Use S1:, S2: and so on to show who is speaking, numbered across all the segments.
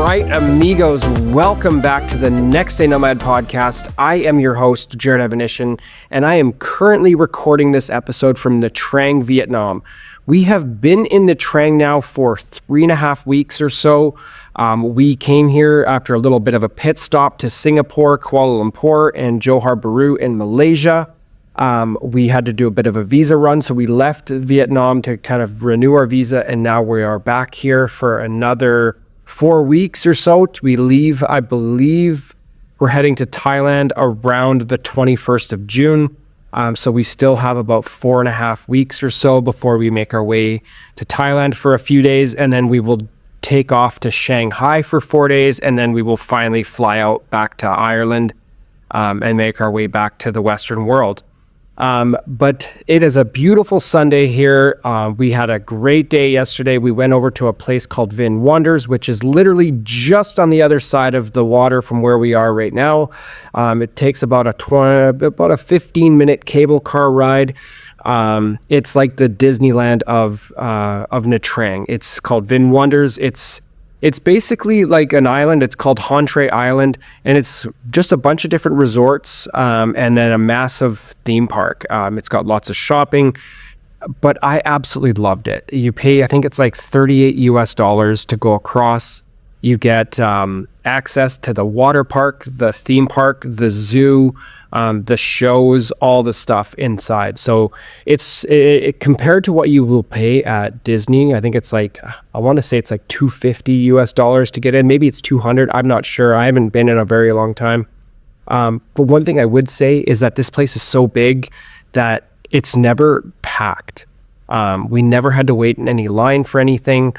S1: right, amigos, welcome back to the NextDay Nomad Podcast. I am your host, Jared Evanishin, and I am currently recording this episode from Nha Trang, Vietnam. We have been in Nha Trang now for 3.5 weeks or so. We came here after a little bit of a pit stop to Singapore, Kuala Lumpur, and Johor Bahru in Malaysia. We had to do a bit of a visa run, so we left Vietnam to kind of renew our visa, and now we are back here for another 4 weeks or so. We leave, I believe, we're heading to Thailand around the 21st of June. So we still have about 4.5 weeks or so before we make our way to Thailand for a few days, and then we will take off to Shanghai for 4 days, and then we will finally fly out back to Ireland and make our way back to the Western world. But it is a beautiful Sunday here. We had a great day yesterday. We went over to a place called Vin Wonders, which is literally just on the other side of the water from where we are right now. It takes about a 15-minute cable car ride. It's like the Disneyland of Nha Trang. It's called Vin Wonders. It's basically like an island. It's called Hon Island, and it's just a bunch of different resorts and then a massive theme park. It's got lots of shopping, but I absolutely loved it. You pay, I think it's like $38 to go across. You get access to the water park, the theme park, the zoo, the shows, all the stuff inside. So it's compared to what you will pay at Disney. I think it's like, I want to say it's like $250 to get in. Maybe it's $200. I'm not sure. I haven't been in a very long time. But one thing I would say is that this place is so big that it's never packed. We never had to wait in any line for anything.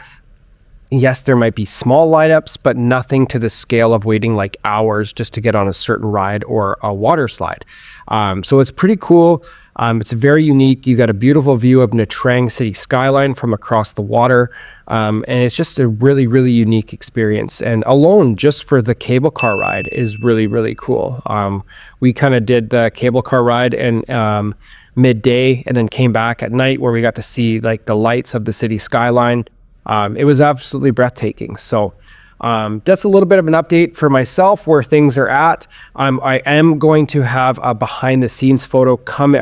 S1: Yes, there might be small lineups, but nothing to the scale of waiting like hours just to get on a certain ride or a water slide. So it's pretty cool. It's very unique. You got a beautiful view of Nha Trang city skyline from across the water. And it's just a really, really unique experience. And alone, just for the cable car ride is really, really cool. We kind of did the cable car ride and midday and then came back at night where we got to see like the lights of the city skyline. It was absolutely breathtaking. So that's a little bit of an update for myself where things are at. I am going to have a behind the scenes behind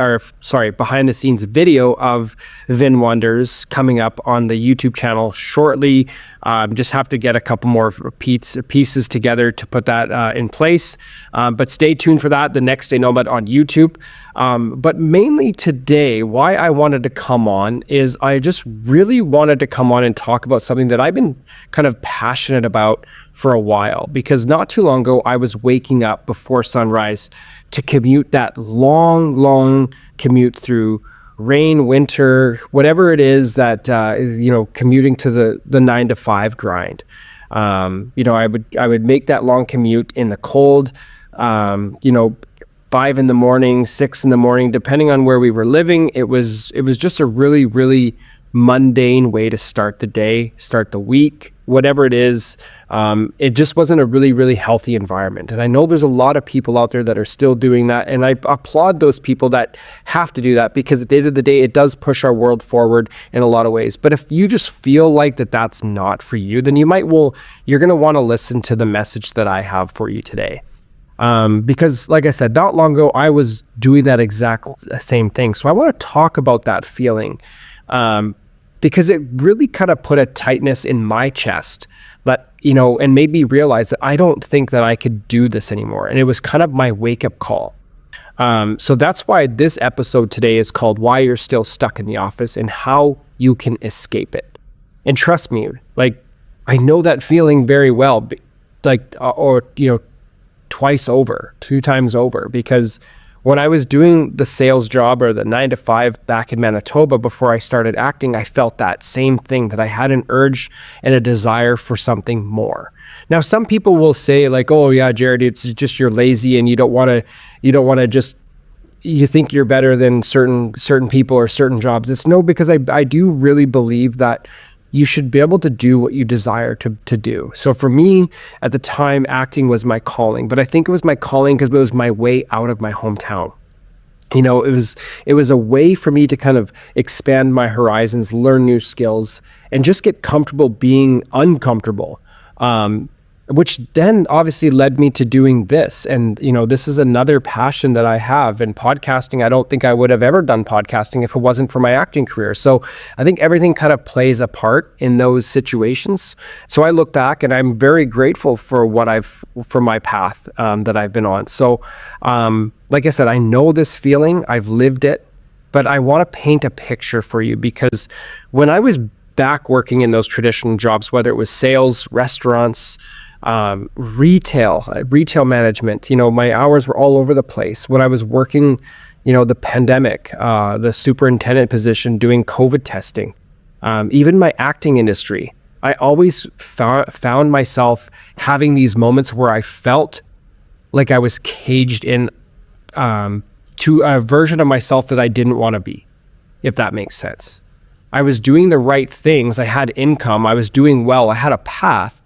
S1: the scenes video of Vin Wonders coming up on the YouTube channel shortly. Just have to get a couple more pieces together to put that in place. But stay tuned for that, the NextDay Nomad on YouTube. But mainly today, why I wanted to come on is I just really wanted to come on and talk about something that I've been kind of passionate about for a while. Because not too long ago, I was waking up before sunrise to commute that long commute through rain, winter, whatever it is that, commuting to the 9 to 5 grind. I would make that long commute in the cold, 5 in the morning, 6 in the morning, depending on where we were living. It was just a really, really mundane way to start the day, start the week, whatever it is. It just wasn't a really, really healthy environment. And I know there's a lot of people out there that are still doing that. And I applaud those people that have to do that, because at the end of the day, it does push our world forward in a lot of ways. But if you just feel like that's not for you, then you're going to want to listen to the message that I have for you today. Because like I said, not long ago, I was doing that exact same thing. So I want to talk about that feeling, because it really kind of put a tightness in my chest that, and made me realize that I don't think that I could do this anymore. And it was kind of my wake up call. So that's why this episode today is called Why You're Still Stuck in the Office and How You Can Escape It. And trust me, like, I know that feeling very well, twice over, 2 times over, because when I was doing the sales job or the 9 to 5 back in Manitoba before I started acting, I felt that same thing, that I had an urge and a desire for something more. Now, some people will say like, oh yeah, Jared, it's just you're lazy and you don't want to just, you think you're better than certain people or certain jobs. It's no, because I do really believe that you should be able to do what you desire to do. So for me, at the time, acting was my calling, but I think it was my calling because it was my way out of my hometown. It was a way for me to kind of expand my horizons, learn new skills, and just get comfortable being uncomfortable. which then obviously led me to doing this. And, this is another passion that I have. And podcasting, I don't think I would have ever done podcasting if it wasn't for my acting career. So I think everything kind of plays a part in those situations. So I look back and I'm very grateful for for my path that I've been on. So like I said, I know this feeling, I've lived it, but I want to paint a picture for you, because when I was back working in those traditional jobs, whether it was sales, restaurants, retail management, my hours were all over the place. When I was working, the pandemic, the superintendent position, doing COVID testing, even my acting industry, I always found myself having these moments where I felt like I was caged in to a version of myself that I didn't want to be, if that makes sense. I was doing the right things. I had income. I was doing well. I had a path,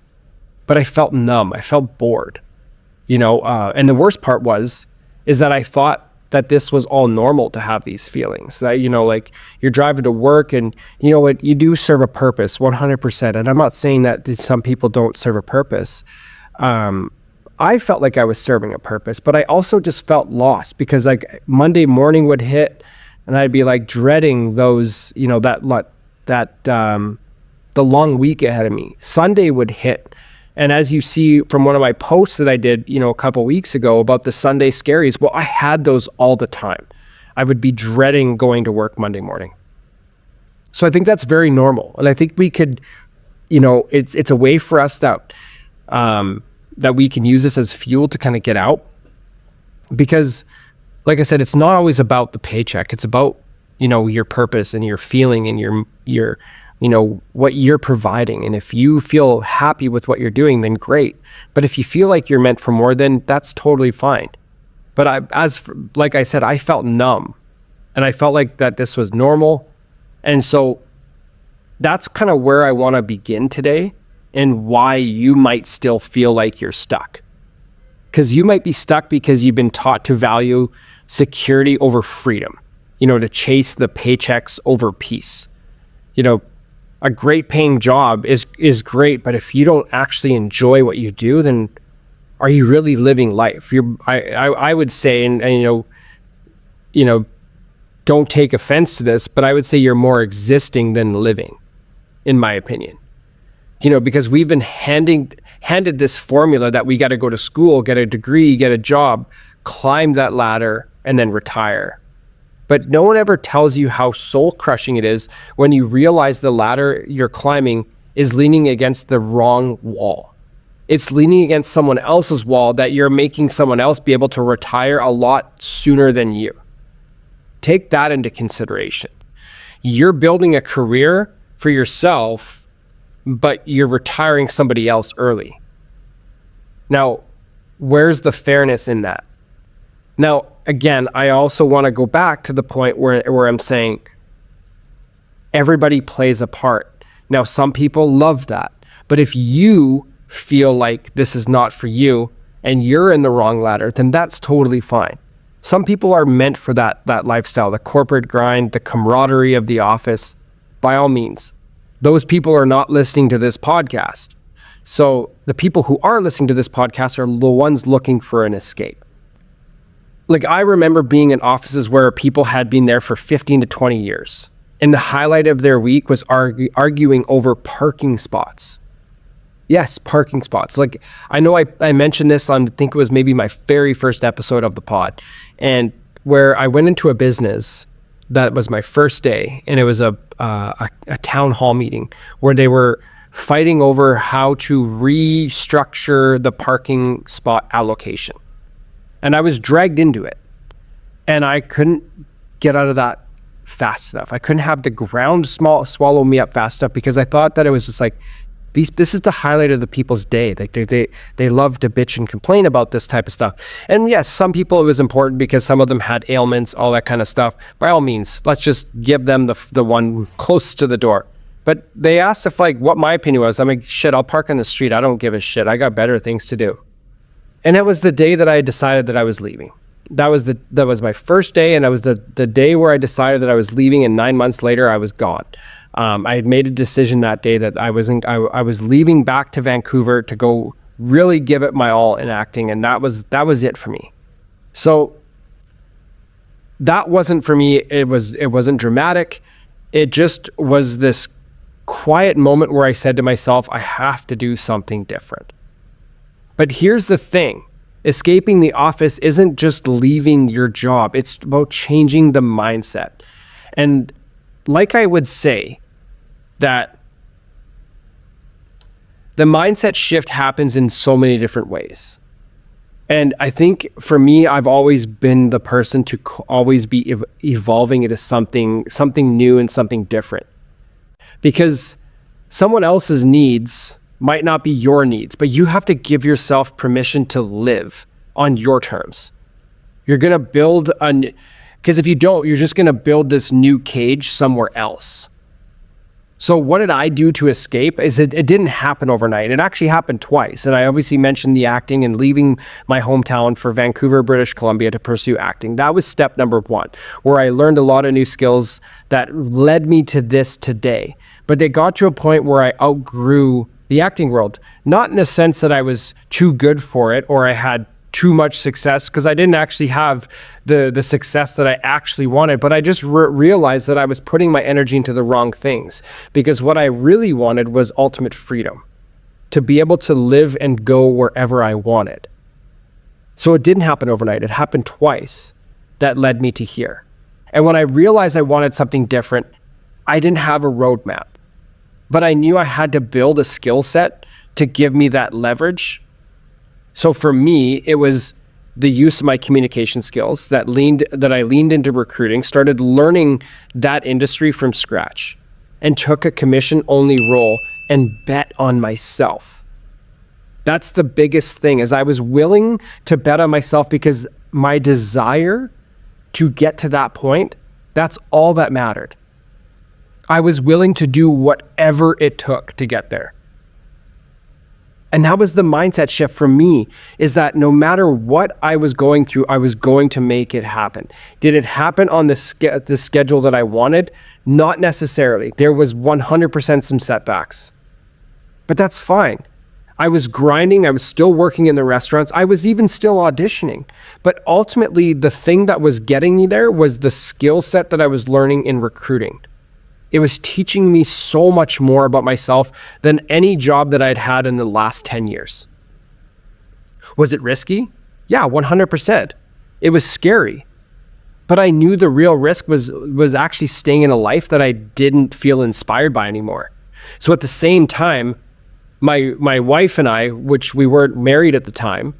S1: but I felt numb. I felt bored, and the worst part is that I thought that this was all normal to have these feelings, that, like you're driving to work and what, you do serve a purpose 100%. And I'm not saying that some people don't serve a purpose. I felt like I was serving a purpose, but I also just felt lost, because like Monday morning would hit and I'd be like dreading those, the long week ahead of me. Sunday would hit. And as you see from one of my posts that I did, a couple weeks ago about the Sunday scaries, well, I had those all the time. I would be dreading going to work Monday morning. So I think that's very normal. And I think we could, it's a way for us that we can use this as fuel to kind of get out. Because like I said, it's not always about the paycheck. It's about, your purpose and your feeling and your what you're providing. And if you feel happy with what you're doing, then great. But if you feel like you're meant for more, then that's totally fine. But like I said, I felt numb, and I felt like that this was normal. And so that's kind of where I want to begin today, and why you might still feel like you're stuck. Because you might be stuck because you've been taught to value security over freedom, to chase the paychecks over peace. A great paying job is great, but if you don't actually enjoy what you do, then are you really living life? I would say, and don't take offense to this, but I would say you're more existing than living, in my opinion. Because we've been handed this formula that we got to go to school, get a degree, get a job, climb that ladder, and then retire. But no one ever tells you how soul-crushing it is when you realize the ladder you're climbing is leaning against the wrong wall. It's leaning against someone else's wall, that you're making someone else be able to retire a lot sooner than you. Take that into consideration. You're building a career for yourself, but you're retiring somebody else early. Now, where's the fairness in that? Now, again, I also want to go back to the point where I'm saying everybody plays a part. Now, some people love that. But if you feel like this is not for you and you're in the wrong ladder, then that's totally fine. Some people are meant for that lifestyle, the corporate grind, the camaraderie of the office. By all means, those people are not listening to this podcast. So the people who are listening to this podcast are the ones looking for an escape. Like, I remember being in offices where people had been there for 15 to 20 years. And the highlight of their week was arguing over parking spots. Yes, parking spots. Like, I know I mentioned this on, I think it was maybe my very first episode of the pod. And where I went into a business, that was my first day. And it was a town hall meeting where they were fighting over how to restructure the parking spot allocation. And I was dragged into it, and I couldn't get out of that fast enough. I couldn't have the ground swallow me up fast enough, because I thought that it was just like, this is the highlight of the people's day. Like they love to bitch and complain about this type of stuff. And yes, some people it was important because some of them had ailments, all that kind of stuff. By all means, let's just give them the one close to the door. But they asked what my opinion was. I'm like, shit, I'll park on the street. I don't give a shit. I got better things to do. And it was the day that I decided that I was leaving. That was my first day, and it was the day where I decided that I was leaving, and 9 months later I was gone. I had made a decision that day that I was leaving back to Vancouver to go really give it my all in acting, and that was it for me. So that wasn't for me. It wasn't dramatic. It just was this quiet moment where I said to myself, I have to do something different. But here's the thing. Escaping the office isn't just leaving your job. It's about changing the mindset. And like I would say, that the mindset shift happens in so many different ways. And I think for me, I've always been the person to always be evolving into something new and something different. Because someone else's needs might not be your needs, but you have to give yourself permission to live on your terms. You're going to build because if you don't, you're just going to build this new cage somewhere else. So what did I do to escape? It didn't happen overnight. It actually happened twice. And I obviously mentioned the acting and leaving my hometown for Vancouver, British Columbia to pursue acting. That was step number one, where I learned a lot of new skills that led me to this today. But they got to a point where I outgrew the acting world, not in the sense that I was too good for it or I had too much success, because I didn't actually have the success that I actually wanted, but I just realized that I was putting my energy into the wrong things, because what I really wanted was ultimate freedom, to be able to live and go wherever I wanted. So it didn't happen overnight. It happened twice that led me to here. And when I realized I wanted something different, I didn't have a roadmap, but I knew I had to build a skill set to give me that leverage. So for me, it was the use of my communication skills that I leaned into recruiting, started learning that industry from scratch, and took a commission-only role and bet on myself. That's the biggest thing, is I was willing to bet on myself because my desire to get to that point, that's all that mattered. I was willing to do whatever it took to get there. And that was the mindset shift for me, is that no matter what I was going through, I was going to make it happen. Did it happen on the schedule that I wanted? Not necessarily. There was 100% some setbacks, but that's fine. I was grinding. I was still working in the restaurants. I was even still auditioning. But ultimately, the thing that was getting me there was the skill set that I was learning in recruiting. It was teaching me so much more about myself than any job that I'd had in the last 10 years. Was it risky? Yeah, 100%. It was scary. But I knew the real risk was actually staying in a life that I didn't feel inspired by anymore. So at the same time, my wife and I, which we weren't married at the time,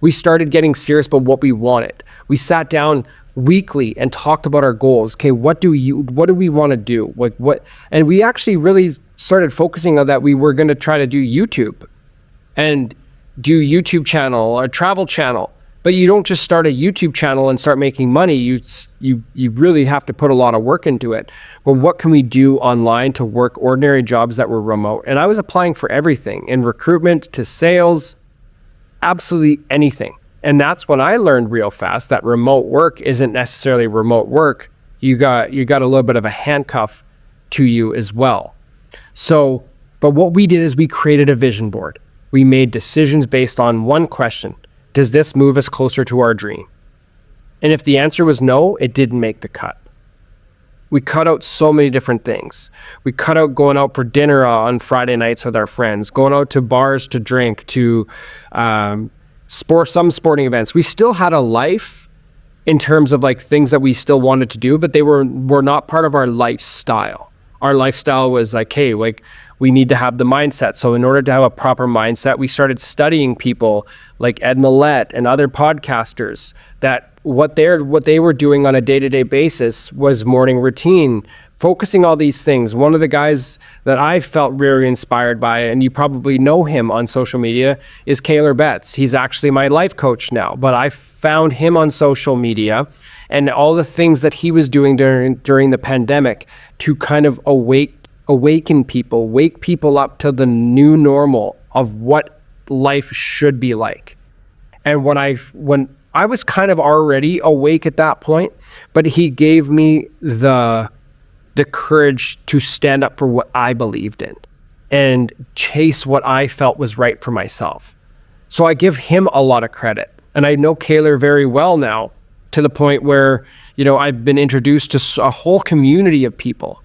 S1: we started getting serious about what we wanted. We sat down weekly and talked about our goals. Okay, what do we want to do? And we actually really started focusing on that. We were going to try to do YouTube and do YouTube channel, a travel channel. But you don't just start a YouTube channel and start making money. You really have to put a lot of work into it. Well, what can we do online to work ordinary jobs that were remote? And I was applying for everything, in recruitment to sales, absolutely anything. And that's when I learned real fast that remote work isn't necessarily remote work. You got a little bit of a handcuff to you as well. So, but what we did is we created a vision board. We made decisions based on one question: does this move us closer to our dream? And if the answer was no, it didn't make the cut. We cut out so many different things. We cut out going out for dinner on Friday nights with our friends, going out to bars to drink, to some sporting events. We still had a life in terms of like things that we still wanted to do, but they were not part of our lifestyle. Our lifestyle was like, hey, like we need to have the mindset. So in order to have a proper mindset, we started studying people like Ed Millett and other podcasters, that what they were doing on a day-to-day basis was morning routine, focusing all these things. One of the guys that I felt very inspired by, and you probably know him on social media, is Kaylor Betts. He's actually my life coach now, but I found him on social media and all the things that he was doing during the pandemic to kind of awaken people, wake people up to the new normal of what life should be like. And when I was kind of already awake at that point, but he gave me the courage to stand up for what I believed in and chase what I felt was right for myself. So I give him a lot of credit. And I know Kaylor very well now, to the point where, I've been introduced to a whole community of people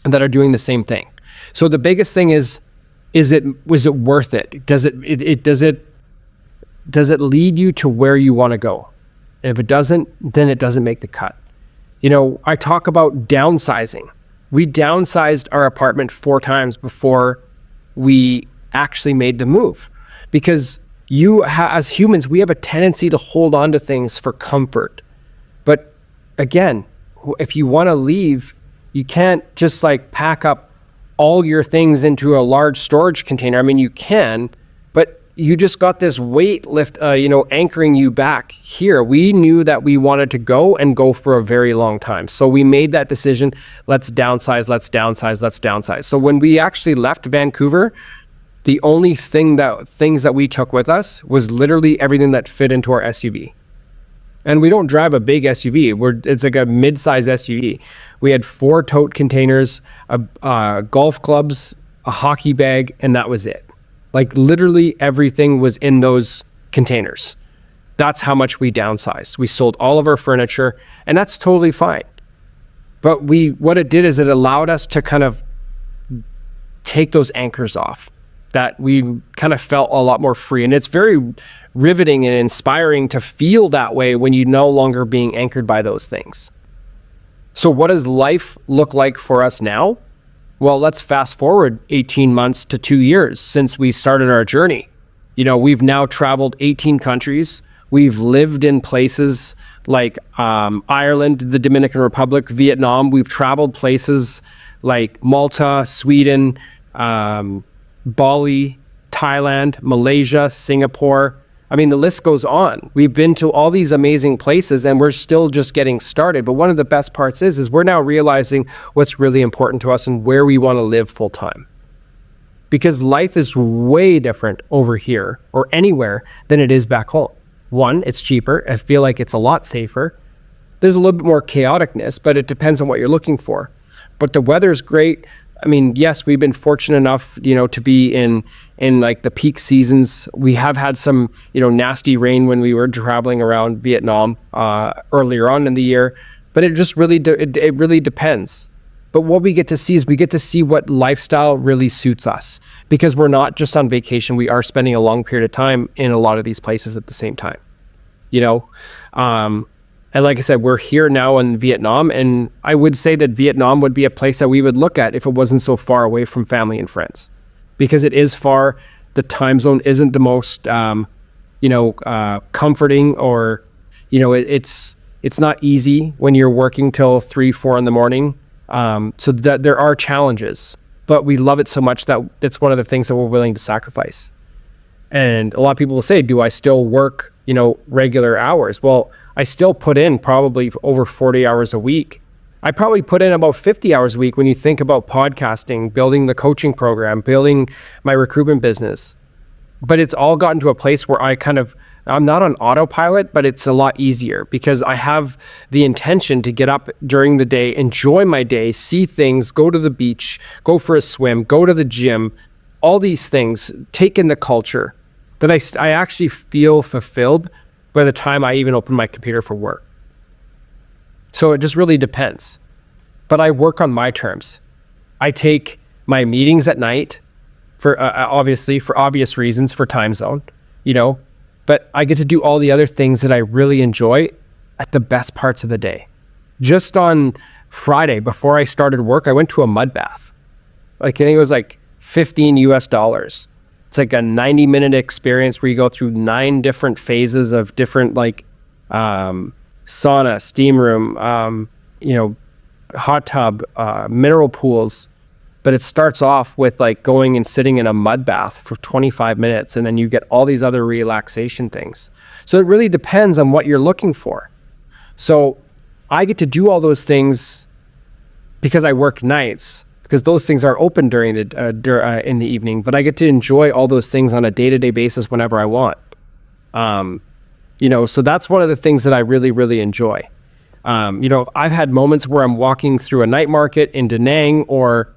S1: that are doing the same thing. So the biggest thing was it worth it? Does it lead you to where you want to go? If it doesn't, then it doesn't make the cut. I talk about downsizing. We downsized our apartment 4 times before we actually made the move, because as humans, we have a tendency to hold on to things for comfort. But again, if you want to leave, you can't just pack up all your things into a large storage container. I mean, you can, but you just got this weight lift, anchoring you back here. We knew that we wanted to go for a very long time. So we made that decision. Let's downsize. So when we actually left Vancouver, the only things that we took with us was literally everything that fit into our SUV. And we don't drive a big SUV. It's like a mid-size SUV. We had 4 tote containers, golf clubs, a hockey bag, and that was it. Literally everything was in those containers. That's how much we downsized. We sold all of our furniture, and that's totally fine. But what it did is it allowed us to kind of take those anchors off, that we kind of felt a lot more free. And it's very riveting and inspiring to feel that way when you're no longer being anchored by those things. So what does life look like for us now? Well, let's fast forward 18 months to 2 years since we started our journey. We've now traveled 18 countries. We've lived in places like Ireland, the Dominican Republic, Vietnam. We've traveled places like Malta, Sweden, Bali, Thailand, Malaysia, Singapore. I mean, the list goes on. We've been to all these amazing places, and we're still just getting started. But one of the best parts is we're now realizing what's really important to us and where we want to live full time. Because life is way different over here or anywhere than it is back home. One, it's cheaper. I feel like it's a lot safer. There's a little bit more chaoticness, but it depends on what you're looking for. But the weather's great. I mean, yes, we've been fortunate enough, to be in the peak seasons. We have had some, nasty rain when we were traveling around Vietnam earlier on in the year, but it just really, it really depends. But what we get to see is we get to see what lifestyle really suits us, because we're not just on vacation. We are spending a long period of time in a lot of these places at the same time, And like I said, we're here now in Vietnam, and I would say that Vietnam would be a place that we would look at if it wasn't so far away from family and friends, because it is far. The time zone isn't the most, comforting, or, it's not easy when you're working till 3-4 in the morning. So that there are challenges, but we love it so much that it's one of the things that we're willing to sacrifice. And a lot of people will say, do I still work, regular hours? Well, I still put in probably over 40 hours a week. I probably put in about 50 hours a week when you think about podcasting, building the coaching program, building my recruitment business. But it's all gotten to a place where I'm not on autopilot, but it's a lot easier because I have the intention to get up during the day, enjoy my day, see things, go to the beach, go for a swim, go to the gym, all these things, take in the culture, that I actually feel fulfilled by the time I even open my computer for work. So it just really depends. But I work on my terms. I take my meetings at night for obvious reasons, for time zone, but I get to do all the other things that I really enjoy at the best parts of the day. Just on Friday, before I started work, I went to a mud bath. I think it was $15. It's a 90-minute experience where you go through 9 different phases of different sauna, steam room, hot tub, mineral pools. But it starts off with going and sitting in a mud bath for 25 minutes, and then you get all these other relaxation things. So it really depends on what you're looking for. So I get to do all those things because I work nights, because those things are open during in the evening, but I get to enjoy all those things on a day-to-day basis whenever I want. So that's one of the things that I really, really enjoy. I've had moments where I'm walking through a night market in Da Nang or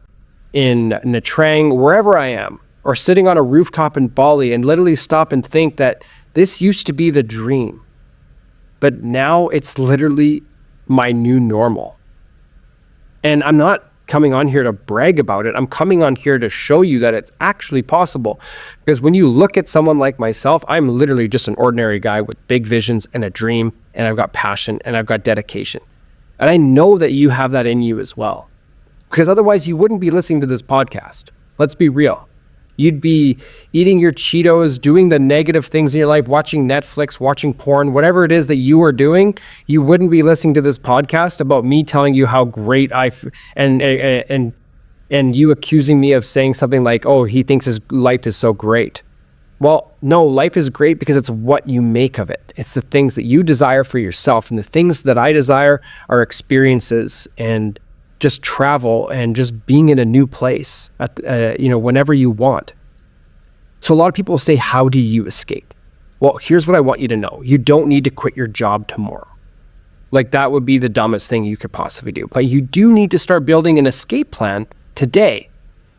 S1: in Nha Trang, wherever I am, or sitting on a rooftop in Bali and literally stop and think that this used to be the dream, but now it's literally my new normal. And I'm not coming on here to brag about it. I'm coming on here to show you that it's actually possible. Because when you look at someone like myself, I'm literally just an ordinary guy with big visions and a dream, and I've got passion and I've got dedication. And I know that you have that in you as well. Because otherwise you wouldn't be listening to this podcast. Let's be real. You'd be eating your Cheetos, doing the negative things in your life, watching Netflix, watching porn, whatever it is that you are doing. You wouldn't be listening to this podcast about me telling you how great and you accusing me of saying something like, oh, he thinks his life is so great. Well, no, life is great because it's what you make of it. It's the things that you desire for yourself. And the things that I desire are experiences and just travel and just being in a new place at whenever you want. So a lot of people say, how do you escape? Well, here's what I want you to know. You don't need to quit your job tomorrow. Like, that would be the dumbest thing you could possibly do. But you do need to start building an escape plan today.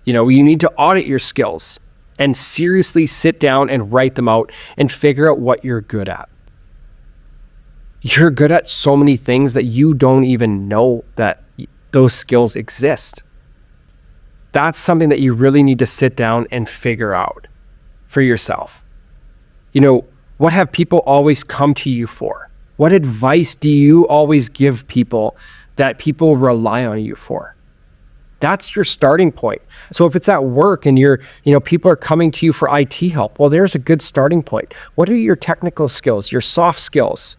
S1: You need to audit your skills and seriously sit down and write them out and figure out what you're good at. You're good at so many things that you don't even know that those skills exist. That's something that you really need to sit down and figure out for yourself. What have people always come to you for? What advice do you always give people that people rely on you for? That's your starting point. So if it's at work and people are coming to you for IT help, well, there's a good starting point. What are your technical skills, your soft skills?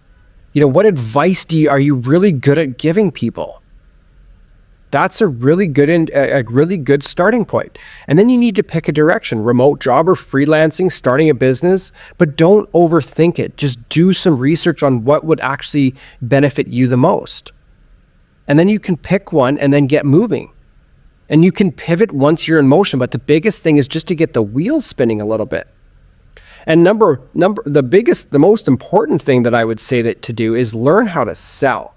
S1: What advice are you really good at giving people? That's a really good starting point. And then you need to pick a direction, remote job or freelancing, starting a business, but don't overthink it. Just do some research on what would actually benefit you the most. And then you can pick one and then get moving. And you can pivot once you're in motion, but the biggest thing is just to get the wheels spinning a little bit. And the most important thing that I would say that to do is learn how to sell.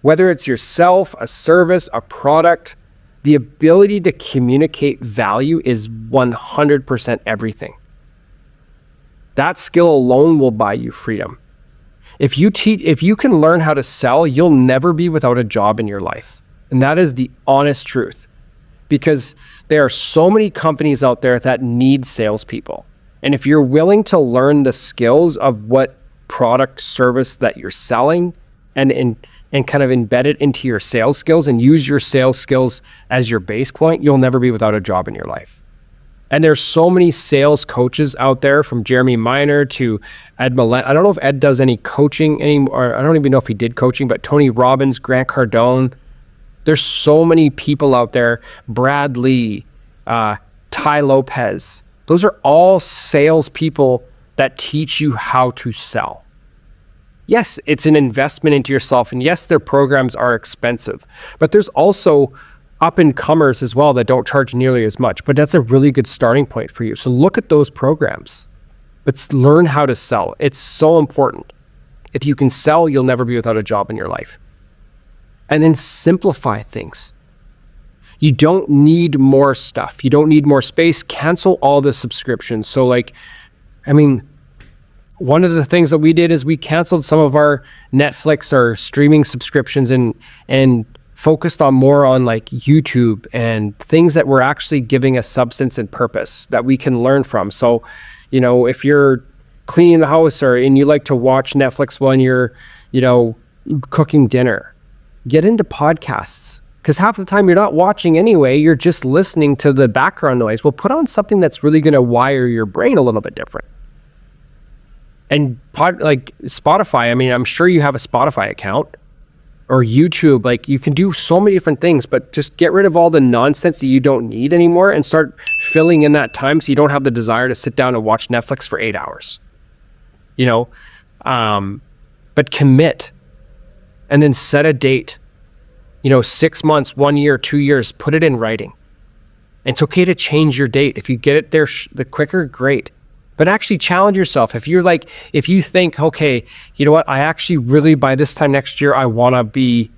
S1: Whether it's yourself, a service, a product, the ability to communicate value is 100% everything. That skill alone will buy you freedom. If you can learn how to sell, you'll never be without a job in your life. And that is the honest truth. Because there are so many companies out there that need salespeople. And if you're willing to learn the skills of what product, service that you're selling and kind of embed it into your sales skills and use your sales skills as your base point, you'll never be without a job in your life. And there's so many sales coaches out there, from Jeremy Miner to Ed Millen. I don't know if Ed does any coaching anymore. I don't even know if he did coaching, but Tony Robbins, Grant Cardone. There's so many people out there. Brad Lee, Ty Lopez. Those are all salespeople that teach you how to sell. Yes, it's an investment into yourself, and yes, their programs are expensive, but there's also up-and-comers as well that don't charge nearly as much, but that's a really good starting point for you. So look at those programs. Let's learn how to sell. It's so important. If you can sell, you'll never be without a job in your life. And then simplify things. You don't need more stuff. You don't need more space. Cancel all the subscriptions. So one of the things that we did is we canceled some of our Netflix or streaming subscriptions and focused more on like YouTube and things that were actually giving us substance and purpose that we can learn from. So, if you're cleaning the house and you like to watch Netflix when you're, cooking dinner, get into podcasts. Because half the time you're not watching anyway, you're just listening to the background noise. Well, put on something that's really going to wire your brain a little bit different. And like Spotify, I'm sure you have a Spotify account, or YouTube. Like, you can do so many different things, but just get rid of all the nonsense that you don't need anymore and start filling in that time so you don't have the desire to sit down and watch Netflix for 8 hours. But commit and then set a date. 6 months, 1 year, 2 years, put it in writing. It's okay to change your date. If you get it there the quicker, great. But actually challenge yourself. If you think, okay, you know what, I actually really, by this time next year, I want to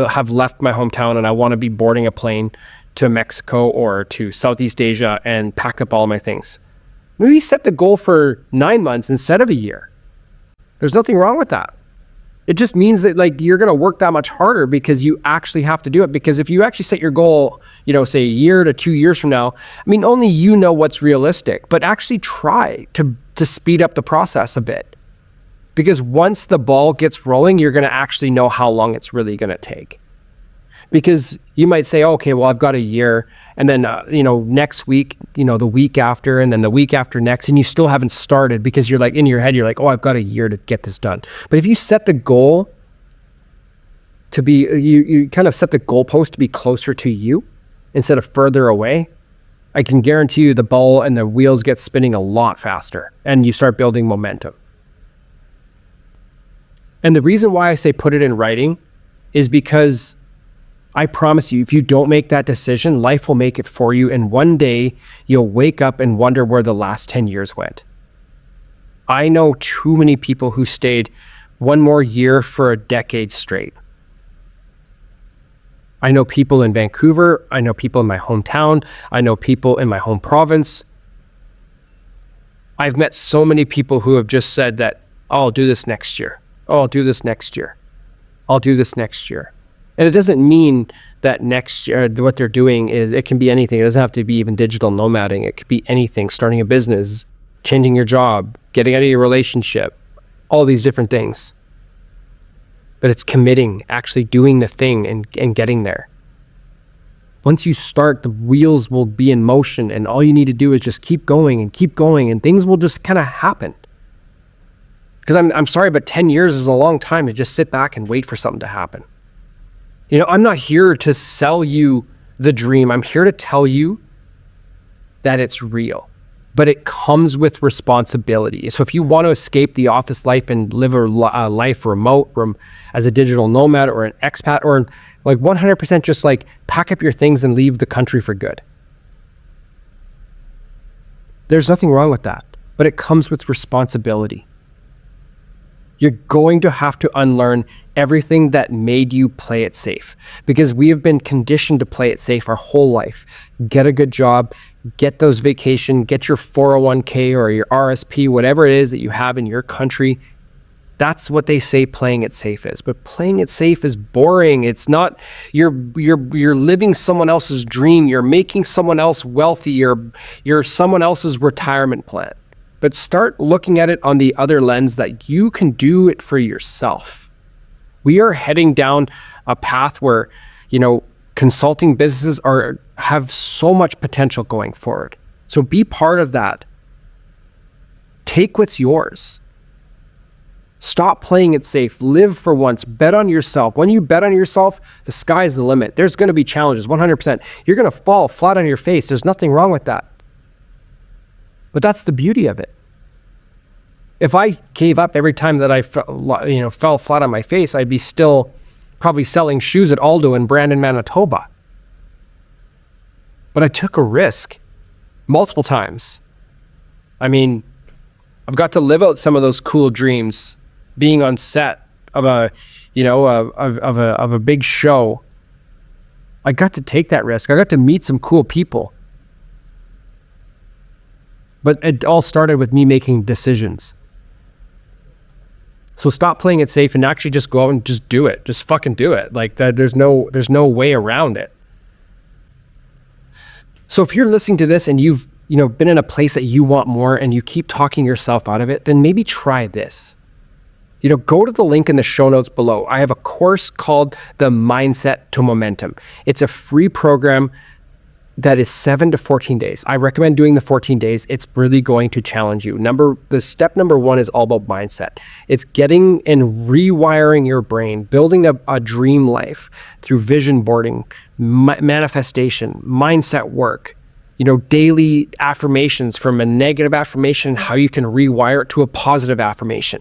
S1: have left my hometown and I want to be boarding a plane to Mexico or to Southeast Asia and pack up all my things. Maybe set the goal for 9 months instead of a year. There's nothing wrong with that. It just means that like you're going to work that much harder because you actually have to do it. Because if you actually set your goal, say a year to 2 years from now, I mean, only you know what's realistic, but actually try to speed up the process a bit. Because once the ball gets rolling, you're going to actually know how long it's really going to take. Because you might say, okay, well, I've got a year, and then, next week, the week after, and then the week after next, and you still haven't started because you're like, in your head, you're like, oh, I've got a year to get this done. But if you set the goal to be, you kind of set the goalpost to be closer to you instead of further away, I can guarantee you the ball and the wheels get spinning a lot faster, and you start building momentum. And the reason why I say put it in writing is because I promise you, if you don't make that decision, life will make it for you. And one day you'll wake up and wonder where the last 10 years went. I know too many people who stayed one more year for a decade straight. I know people in Vancouver. I know people in my hometown. I know people in my home province. I've met so many people who have just said that, oh, I'll do this next year. Oh, I'll do this next year. I'll do this next year. And it doesn't mean that next year, what they're doing is, it can be anything. It doesn't have to be even digital nomading. It could be anything, starting a business, changing your job, getting out of your relationship, all these different things. But it's committing, actually doing the thing and getting there. Once you start, the wheels will be in motion, and all you need to do is just keep going, and things will just kind of happen. Because I'm sorry, but 10 years is a long time to just sit back and wait for something to happen. I'm not here to sell you the dream. I'm here to tell you that it's real, but it comes with responsibility. So if you want to escape the office life and live a life remote as a digital nomad or an expat, or like 100% just like pack up your things and leave the country for good. There's nothing wrong with that, but it comes with responsibility. You're going to have to unlearn everything that made you play it safe, because we have been conditioned to play it safe our whole life. Get a good job, get those vacation, get your 401k or your RSP, whatever it is that you have in your country. That's what they say playing it safe is. But playing it safe is boring. It's not, you're living someone else's dream. You're making someone else wealthy. You're someone else's retirement plan. But start looking at it on the other lens that you can do it for yourself. We are heading down a path where, consulting businesses have so much potential going forward. So be part of that. Take what's yours. Stop playing it safe. Live for once. Bet on yourself. When you bet on yourself, the sky's the limit. There's going to be challenges, 100%. You're going to fall flat on your face. There's nothing wrong with that. But that's the beauty of it. If I gave up every time that I fell flat on my face, I'd be still probably selling shoes at Aldo in Brandon, Manitoba. But I took a risk multiple times. I mean, I've got to live out some of those cool dreams, being on set of a big show. I got to take that risk. I got to meet some cool people. But it all started with me making decisions. So stop playing it safe and actually just go out and just do it. Just fucking do it. Like that, there's no way around it. So if you're listening to this and you've been in a place that you want more and you keep talking yourself out of it, then maybe try this. Go to the link in the show notes below. I have a course called The Mindset to Momentum. It's a free program that is 7 to 14 days. I recommend doing the 14 days. It's really going to challenge you. The step number 1 is all about mindset. It's getting and rewiring your brain, building a dream life through vision boarding, manifestation, mindset work, daily affirmations, from a negative affirmation, how you can rewire it to a positive affirmation.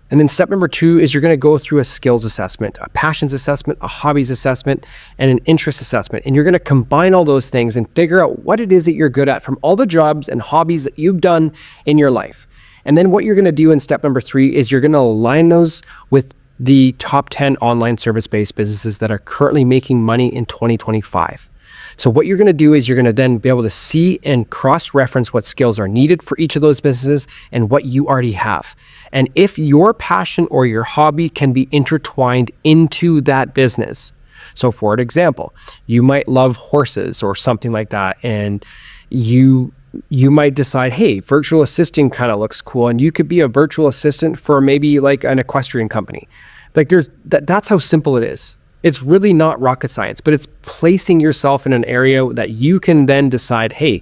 S1: And then step number 2 is you're going to go through a skills assessment, a passions assessment, a hobbies assessment, and an interest assessment. And you're going to combine all those things and figure out what it is that you're good at from all the jobs and hobbies that you've done in your life. And then what you're going to do in step number 3 is you're going to align those with the top 10 online service-based businesses that are currently making money in 2025. So what you're going to do is you're going to then be able to see and cross-reference what skills are needed for each of those businesses and what you already have. And if your passion or your hobby can be intertwined into that business. So for example, you might love horses or something like that, and you might decide, hey, virtual assisting kind of looks cool, and you could be a virtual assistant for maybe like an equestrian company. Like that's how simple it is. It's really not rocket science, but it's placing yourself in an area that you can then decide, hey,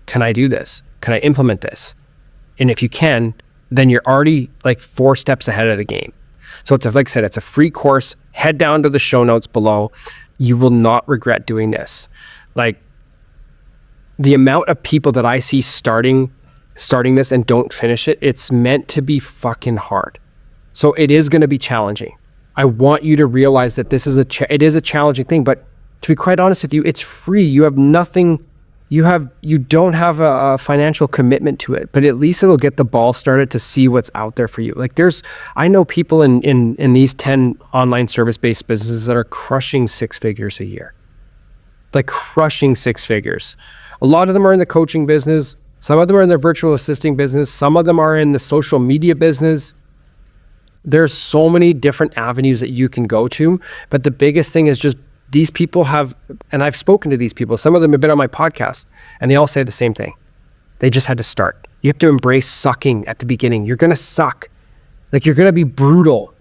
S1: can I do this? Can I implement this? And if you can, then you're already like 4 steps ahead of the game. So it's like I said, it's a free course. Head down to the show notes below. You will not regret doing this. Like the amount of people that I see starting this and don't finish it, it's meant to be fucking hard. So it is going to be challenging. I want you to realize that this is it is a challenging thing, but to be quite honest with you, it's free. You have nothing, you don't have a financial commitment to it, but at least it'll get the ball started to see what's out there for you. Like I know people in these 10 online service-based businesses that are crushing 6 figures a year. Like crushing 6 figures. A lot of them are in the coaching business. Some of them are in the virtual assisting business. Some of them are in the social media business. There's so many different avenues that you can go to, but the biggest thing is just these people have, and I've spoken to these people, some of them have been on my podcast, and they all say the same thing. They just had to start. You have to embrace sucking at the beginning. You're going to suck. Like you're going to be brutal.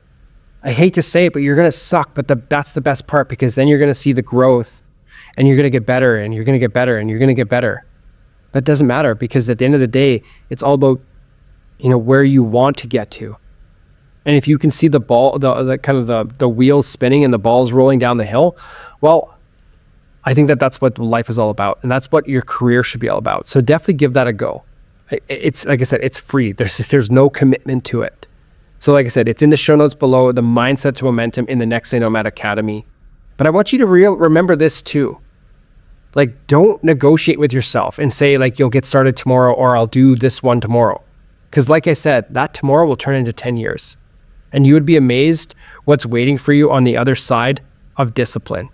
S1: I hate to say it, but you're going to suck, but that's the best part, because then you're going to see the growth, and you're going to get better, and you're going to get better, and you're going to get better. That doesn't matter, because at the end of the day, it's all about, where you want to get to. And if you can see the ball, the kind of the wheels spinning and the balls rolling down the hill, well, I think that's what life is all about. And that's what your career should be all about. So definitely give that a go. It's, like I said, it's free. There's no commitment to it. So like I said, it's in the show notes below, the Mindset to Momentum in the NextDay Nomad Academy. But I want you to remember this too. Like, don't negotiate with yourself and say like, you'll get started tomorrow, or I'll do this one tomorrow. Because like I said, that tomorrow will turn into 10 years. And you would be amazed what's waiting for you on the other side of discipline.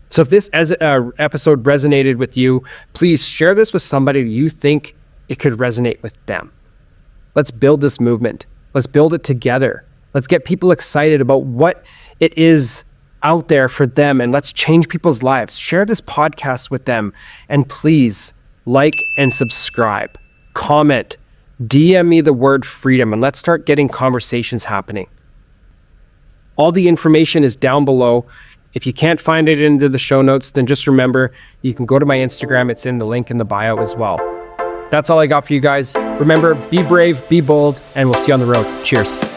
S1: So if this episode resonated with you, please share this with somebody you think it could resonate with them. Let's build this movement. Let's build it together. Let's get people excited about what it is out there for them, and let's change people's lives. Share this podcast with them, and please like and subscribe, comment, DM me the word freedom, and let's start getting conversations happening. All the information is down below. If you can't find it into the show notes, then just remember, you can go to my Instagram. It's in the link in the bio as well. That's all I got for you guys. Remember, be brave, be bold, and we'll see you on the road. Cheers.